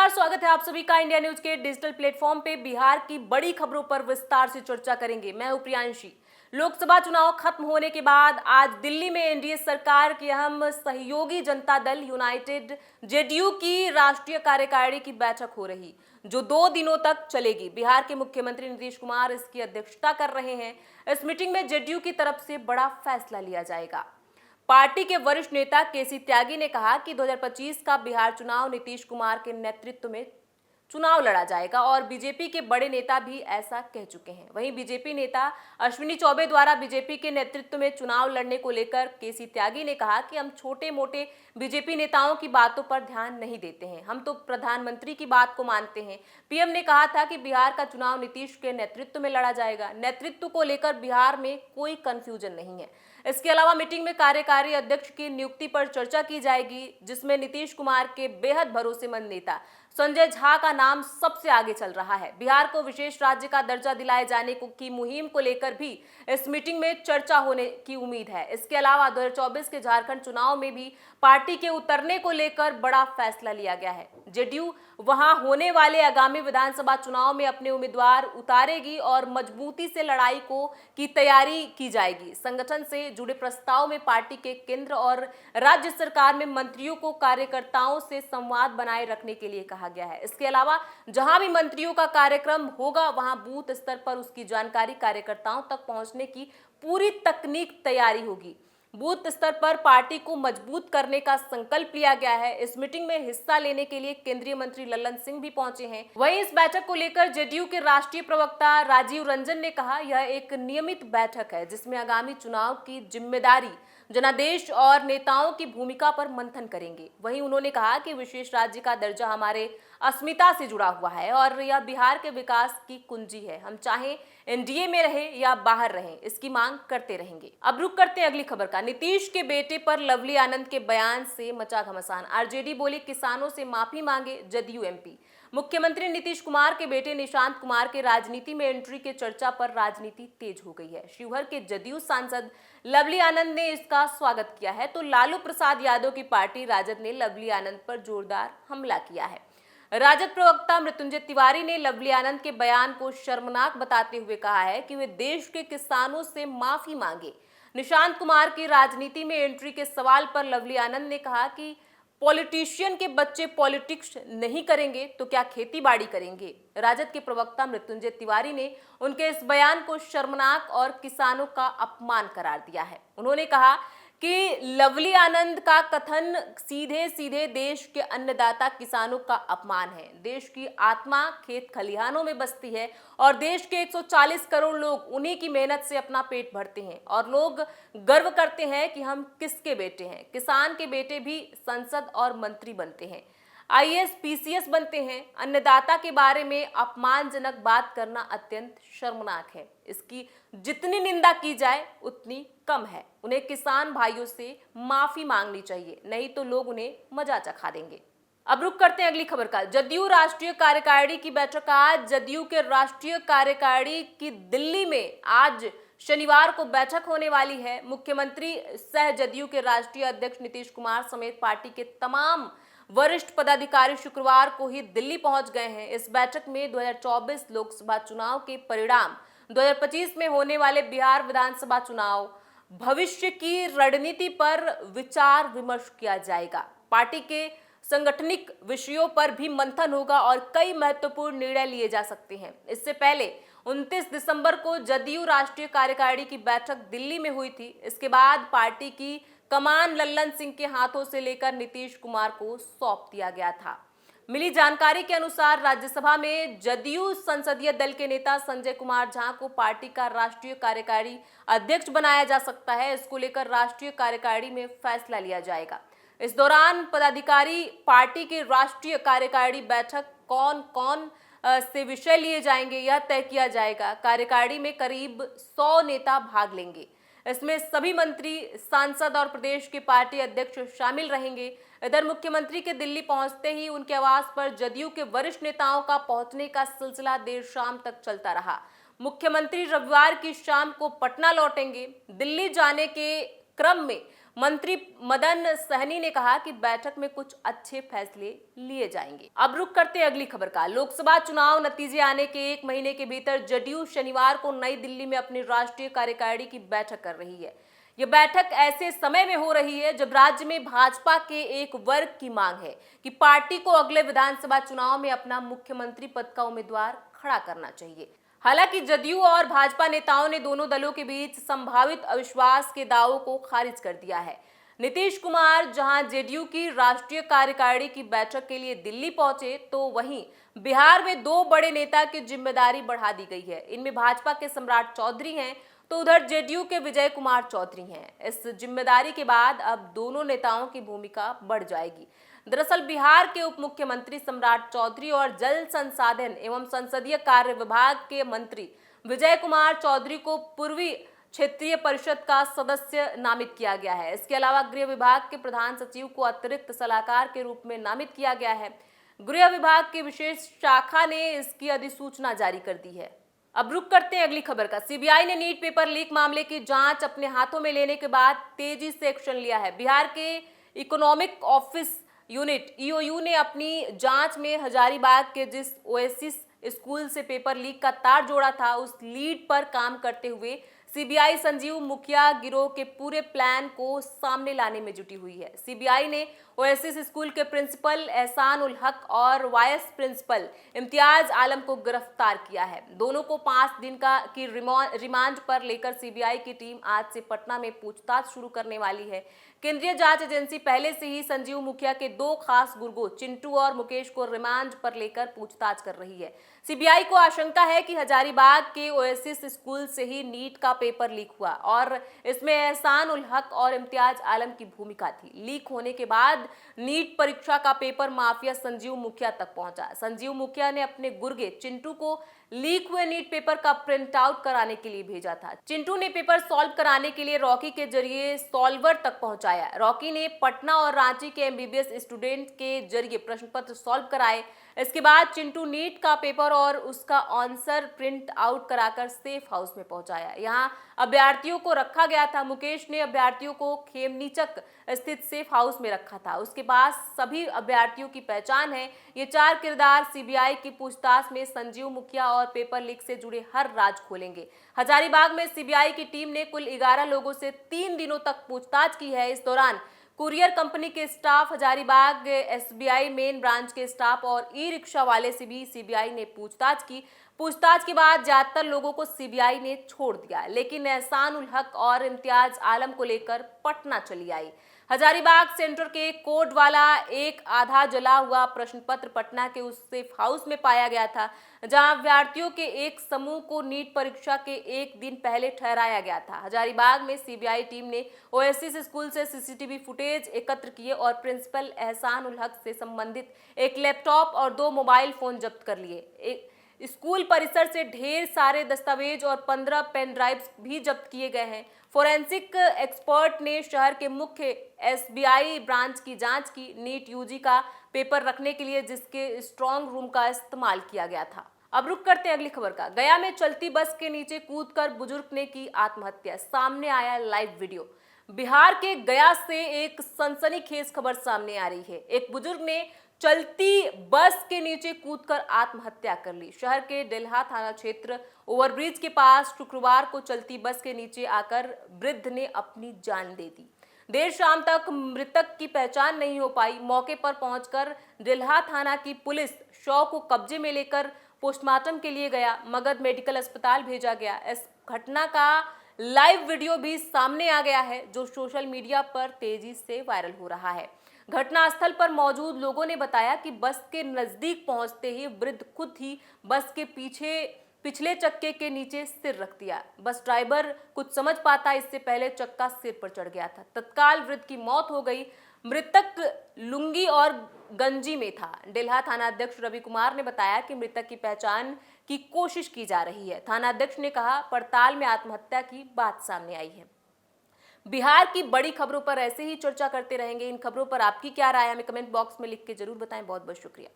नमस्कार, स्वागत है आप सभी का इंडिया न्यूज के डिजिटल प्लेटफॉर्म पे। बिहार की बड़ी खबरों पर विस्तार से चर्चा करेंगे। मैं हूं प्रियांशी। लोकसभा चुनाव खत्म होने के बाद आज दिल्ली में एनडीए सरकार की अहम सहयोगी जनता दल यूनाइटेड जेडीयू की राष्ट्रीय कार्यकारिणी की बैठक हो रही, जो 2 दिनों तक चलेगी। बिहार के मुख्यमंत्री नीतीश कुमार इसकी अध्यक्षता कर रहे हैं। इस मीटिंग में जेडीयू की तरफ से बड़ा फैसला लिया जाएगा। पार्टी के वरिष्ठ नेता केसी त्यागी ने कहा कि 2025 का बिहार चुनाव नीतीश कुमार के नेतृत्व में चुनाव लड़ा जाएगा और बीजेपी के बड़े नेता भी ऐसा कह चुके हैं। वहीं बीजेपी नेता अश्विनी चौबे द्वारा बीजेपी के नेतृत्व में चुनाव लड़ने को लेकर केसी त्यागी ने कहा कि हम छोटे मोटे बीजेपी नेताओं की बातों पर ध्यान नहीं देते हैं, हम तो प्रधानमंत्री की बात को मानते हैं। पीएम ने कहा था कि बिहार का चुनाव नीतीश के नेतृत्व में लड़ा जाएगा। नेतृत्व को लेकर बिहार में कोई कंफ्यूजन नहीं है। इसके अलावा मीटिंग में कार्यकारी अध्यक्ष की नियुक्ति पर चर्चा की जाएगी, जिसमें नीतीश कुमार के बेहद भरोसेमंद नेता संजय झा का नाम सबसे आगे चल रहा है। बिहार को विशेष राज्य का दर्जा दिलाए जाने की मुहिम को लेकर भी इस मीटिंग में चर्चा होने की उम्मीद है। इसके अलावा 2024 के झारखंड चुनाव में भी पार्टी के उतरने को लेकर बड़ा फैसला लिया गया है। जेडीयू वहां होने वाले आगामी विधानसभा चुनाव में अपने उम्मीदवार उतारेगी और मजबूती से लड़ाई की तैयारी की जाएगी। संगठन से जुड़े प्रस्ताव में पार्टी के केंद्र और राज्य सरकार में मंत्रियों को कार्यकर्ताओं से संवाद बनाए रखने के लिए कहा गया है। इसके अलावा जहां भी मंत्रियों का कार्यक्रम होगा, वहां बूथ स्तर पर उसकी जानकारी कार्यकर्ताओं तक पहुंचने की पूरी तकनीक तैयारी होगी। बूथ स्तर पर पार्टी को मजबूत करने का संकल्प लिया गया है। इस मीटिंग में हिस्सा लेने के लिए केंद्रीय मंत्री लल्लन सिंह भी पहुंचे हैं। वहीं इस बैठक को लेकर जेडीयू के राष्ट्रीय प्रवक्ता राजीव रंजन ने कहा, यह एक नियमित बैठक है जिसमें आगामी चुनाव की जिम्मेदारी, जनादेश और नेताओं की भूमिका पर मंथन करेंगे। वहीं उन्होंने कहा कि विशेष राज्य का दर्जा हमारे अस्मिता से जुड़ा हुआ है और यह बिहार के विकास की कुंजी है। हम चाहे एनडीए में रहे या बाहर रहें, इसकी मांग करते रहेंगे। अब रुक करते हैं अगली खबर का। नीतीश के बेटे पर लवली आनंद के बयान से मचा घमासान। आरजेडी बोली किसानों से माफी मांगे जदयू एमपी। मुख्यमंत्री नीतीश कुमार के बेटे निशांत कुमार के राजनीति में एंट्री के चर्चा पर राजनीति तेज हो गई है। शिवहर के जदयू सांसद लवली आनंद ने इसका स्वागत किया है, तो लालू प्रसाद यादव की पार्टी राजद ने लवली आनंद पर जोरदार हमला किया है। राजद प्रवक्ता मृत्युंजय तिवारी ने लवली आनंद के बयान को शर्मनाक बताते हुए कहा है कि वे देश के किसानों से माफी मांगे। निशांत कुमार की राजनीति में एंट्री के सवाल पर लवली आनंद ने कहा कि पॉलिटिशियन के बच्चे पॉलिटिक्स नहीं करेंगे तो क्या खेती बाड़ी करेंगे। राजद के प्रवक्ता मृत्युंजय तिवारी ने उनके इस बयान को शर्मनाक और किसानों का अपमान करार दिया है। उन्होंने कहा कि लवली आनंद का कथन सीधे सीधे देश के अन्नदाता किसानों का अपमान है। देश की आत्मा खेत खलिहानों में बसती है और देश के 140 करोड़ लोग उन्हीं की मेहनत से अपना पेट भरते हैं और लोग गर्व करते हैं कि हम किसके बेटे हैं। किसान के बेटे भी संसद और मंत्री बनते हैं, आईएएस पीसीएस बनते हैं। अन्नदाता के बारे में अपमानजनक बात करना अत्यंत शर्मनाक है। इसकी जितनी निंदा की जाए उतनी कम है। उन्हें किसान भाइयों से माफी मांगनी चाहिए, नहीं तो लोग उन्हें मजा चखा देंगे। अब रुक करते हैं अगली खबर का। जदयू राष्ट्रीय कार्यकारिणी की बैठक आज जदयू के राष्ट्रीय कार्यकारिणी की दिल्ली में आज शनिवार को बैठक होने वाली है। मुख्यमंत्री सह जदयू के राष्ट्रीय अध्यक्ष नीतीश कुमार समेत पार्टी के तमाम वरिष्ठ पदाधिकारी शुक्रवार को ही दिल्ली पहुंच गए हैं। इस बैठक में 2024 लोकसभा चुनाव के परिणाम, 2025 में होने वाले बिहार विधानसभा चुनाव, भविष्य की रणनीति पर विचार विमर्श किया जाएगा। पार्टी के संगठनिक विषयों पर भी मंथन होगा और कई महत्वपूर्ण निर्णय लिए जा सकते हैं। इससे पहले 29 दिसंबर को जदयू राष्ट्रीय कार्यकारिणी की बैठक दिल्ली में हुई थी। इसके बाद पार्टी की कमान लल्लन सिंह के हाथों से लेकर नीतीश कुमार को सौंप दिया गया था। मिली जानकारी के अनुसार राज्यसभा में जदयू संसदीय दल के नेता संजय कुमार झा को पार्टी का राष्ट्रीय कार्यकारिणी अध्यक्ष बनाया जा सकता है। इसको लेकर राष्ट्रीय कार्यकारिणी में फैसला लिया जाएगा। इस दौरान पदाधिकारी पार्टी की राष्ट्रीय कार्यकारिणी बैठक कौन कौन से विषय लिए जाएंगे, यह तय किया जाएगा। कार्यकारिणी में करीब 100 नेता भाग लेंगे। इसमें सभी मंत्री, सांसद और प्रदेश के पार्टी अध्यक्ष शामिल रहेंगे। इधर मुख्यमंत्री के दिल्ली पहुंचते ही उनके आवास पर जदयू के वरिष्ठ नेताओं का पहुंचने का सिलसिला देर शाम तक चलता रहा। मुख्यमंत्री रविवार की शाम को पटना लौटेंगे। दिल्ली जाने के क्रम में मंत्री मदन सहनी ने कहा कि बैठक में कुछ अच्छे फैसले लिए जाएंगे। अब रुक करते अगली खबर का। लोकसभा चुनाव नतीजे आने के 1 महीने के भीतर जदयू शनिवार को नई दिल्ली में अपनी राष्ट्रीय कार्यकारिणी की बैठक कर रही है। यह बैठक ऐसे समय में हो रही है जब राज्य में भाजपा के एक वर्ग की मांग है कि पार्टी को अगले विधानसभा चुनाव में अपना मुख्यमंत्री पद का उम्मीदवार खड़ा करना चाहिए। हालांकि जदयू और भाजपा नेताओं ने दोनों दलों के बीच संभावित अविश्वास के दावों को खारिज कर दिया है। नीतीश कुमार जहां जेडीयू की राष्ट्रीय कार्यकारिणी की बैठक के लिए दिल्ली पहुंचे, तो वहीं बिहार में 2 बड़े नेता की जिम्मेदारी बढ़ा दी गई है। इनमें भाजपा के सम्राट चौधरी हैं, तो उधर जेडीयू के विजय कुमार चौधरी हैं। इस जिम्मेदारी के बाद अब दोनों नेताओं की भूमिका बढ़ जाएगी। दरअसल बिहार के उप मुख्यमंत्री सम्राट चौधरी और जल संसाधन एवं संसदीय कार्य विभाग के मंत्री विजय कुमार चौधरी को पूर्वी क्षेत्रीय परिषद का सदस्य नामित किया गया है। इसके अलावा गृह विभाग के प्रधान सचिव को अतिरिक्त सलाहकार के रूप में नामित किया गया है। गृह विभाग की विशेष शाखा ने इसकी अधिसूचना जारी कर दी है। अब रुक करते हैं अगली खबर का। सीबीआई ने नीट पेपर लीक मामले की जांच अपने हाथों में लेने के बाद तेजी से एक्शन लिया है। बिहार के इकोनॉमिक ऑफिस यूनिट ईओयू ने अपनी जांच में हजारीबाग के जिस ओएसिस स्कूल से पेपर लीक का तार जोड़ा था, उस लीड पर काम करते हुए सीबीआई संजीव मुखिया गिरोह के पूरे प्लान को सामने लाने में जुटी हुई है। सीबीआई ने ओएसिस स्कूल के प्रिंसिपल एहसान उल हक और वाइस प्रिंसिपल इम्तियाज आलम को गिरफ्तार किया है। दोनों को 5 दिन की रिमांड पर लेकर सीबीआई की टीम आज से पटना में पूछताछ शुरू करने वाली है। केंद्रीय जांच एजेंसी पहले से ही संजीव मुखिया के 2 खास गुर्गों चिंटू और मुकेश को रिमांड पर लेकर पूछताछ कर रही है। सीबीआई को आशंका है कि हजारीबाग के ओएसिस स्कूल से ही नीट का पेपर लीक हुआ और इसमें एहसान उल हक और इम्तियाज आलम की भूमिका थी। लीक होने के बाद नीट परीक्षा का पेपर माफिया संजीव मुखिया तक पहुंचा। संजीव मुखिया ने अपने गुर्गे चिंटू को लीक हुए नीट पेपर का प्रिंट आउट कराने के लिए भेजा था। चिंटू ने पेपर सॉल्व कराने के लिए रॉकी के जरिए सॉल्वर तक पहुंचाया। रॉकी ने पटना और रांची के एमबीबीएस स्टूडेंट के जरिए प्रश्न पत्र सॉल्व कराए। इसके बाद चिंटू नीट का पेपर और उसका आंसर प्रिंट आउट कराकर सेफ हाउस में पहुंचाया। यहाँ अभ्यर्थियों को रखा गया था। मुकेश ने अभ्यर्थियों को खेमनीचक स्थित सेफ हाउस में रखा था। उसके पास सभी अभ्यर्थियों की पहचान है। ये 4 किरदार सीबीआई की पूछताछ में संजीव मुखिया और पेपर लीक से जुड़े हर राज खोलेंगे। हजारीबाग में सीबीआई की टीम ने कुल 11 लोगों से 3 दिनों तक पूछताछ की है। इस दौरान कुरियर कंपनी के staff, Hazaribagh SBI main branch के स्टाफ और ई रिक्शा वाले से भी सीबीआई ने पूछताछ की। पूछताछ के बाद ज्यादातर लोगों को सीबीआई ने छोड़ दिया, लेकिन एहसान उल हक और इम्तियाज आलम को लेकर पटना चली आई। हजारीबाग सेंटर के कोड वाला एक आधा जला हुआ प्रश्न पत्र पटना के उस सेफ हाउस में पाया गया था, जहां अभ्यर्थियों के एक समूह को नीट परीक्षा के 1 दिन पहले ठहराया गया था। हजारीबाग में सीबीआई टीम ने ओएसिस स्कूल से सीसीटीवी फुटेज एकत्र किए और प्रिंसिपल एहसान उल हक से संबंधित एक लैपटॉप और 2 मोबाइल फोन जब्त कर लिए। स्कूल परिसर से ढेर सारे दस्तावेज और 15 पेन ड्राइव्स भी जब्त किए गए हैं। फोरेंसिक एक्सपर्ट ने शहर के मुख्य एसबीआई ब्रांच की जांच की। नीट यूजी का पेपर रखने के लिए जिसके स्ट्रांग रूम का इस्तेमाल किया गया था। अब रुक करते हैं अगली खबर का। गया में चलती बस के नीचे कूदकर बुजुर्ग ने की आत्महत्या, सामने आया लाइव वीडियो। बिहार के गया से एक सनसनीखेज खबर सामने आ रही है। एक बुजुर्ग ने चलती बस के नीचे कूदकर आत्महत्या कर ली। शहर के डेल्हा थाना क्षेत्र ओवरब्रिज के पास शुक्रवार को चलती बस के नीचे आकर वृद्ध ने अपनी जान दे दी। देर शाम तक मृतक की पहचान नहीं हो पाई। मौके पर पहुंचकर डेल्हा थाना की पुलिस शव को कब्जे में लेकर पोस्टमार्टम के लिए गया। मगध मेडिकल अस्पताल भेजा गया। इस घटना का लाइव वीडियो भी सामने आ गया है, जो सोशल मीडिया पर तेजी से वायरल हो रहा है। घटनास्थल पर मौजूद लोगों ने बताया कि बस के नजदीक पहुंचते ही वृद्ध खुद ही बस के पिछले चक्के के नीचे सिर रख दिया। बस ड्राइवर कुछ समझ पाता इससे पहले चक्का सिर पर चढ़ गया था। तत्काल वृद्ध की मौत हो गई। मृतक लुंगी और गंजी में था। डेल्हा थाना अध्यक्ष रवि कुमार ने बताया कि मृतक की पहचान की कोशिश की जा रही है। थाना अध्यक्ष ने कहा, पड़ताल में आत्महत्या की बात सामने आई है। बिहार की बड़ी खबरों पर ऐसे ही चर्चा करते रहेंगे। इन खबरों पर आपकी क्या राय है, हमें कमेंट बॉक्स में लिख के जरूर बताएं। बहुत बहुत शुक्रिया।